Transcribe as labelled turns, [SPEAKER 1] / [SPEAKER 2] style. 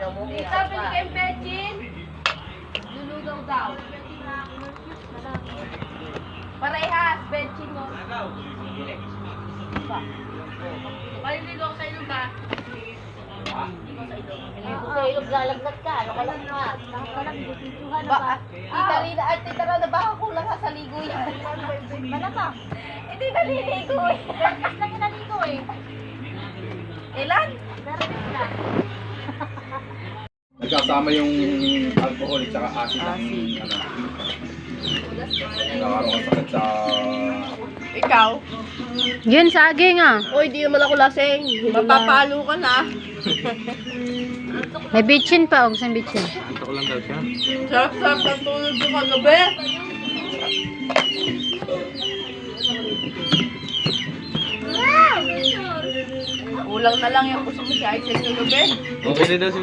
[SPEAKER 1] Tita, pwede kayong betchin? Lulugaw daw. Parehas, betchin mo. Kayo ligaw sa ilog ba?
[SPEAKER 2] Sa ilog lalagnat ka, nakalang ka. Nakalang, butituhan na ba?
[SPEAKER 1] Tita Rina at Tita Rana, baka kulang ka sa ligo yan.
[SPEAKER 2] Malamang.
[SPEAKER 1] Hindi naliligo eh.
[SPEAKER 2] Mas lang yung naligo eh.
[SPEAKER 1] Ilan?
[SPEAKER 2] Pero na.
[SPEAKER 3] Nagkasama yung alcohol at saka acid ang ano. Nagkakaroon ka sakit sa...
[SPEAKER 1] Ikaw?
[SPEAKER 4] Yun, saging ah.
[SPEAKER 1] Uy, di naman ako lasing. Mapapalo ka na.
[SPEAKER 4] May bitchin pa. Huwag saan bitchin.
[SPEAKER 3] Ito ko lang daw siya.
[SPEAKER 1] Sarap-sarap ng tulog ko kagabi. Kulang na lang yung gusto mo si Aisel kagabi.
[SPEAKER 3] Okay na daw si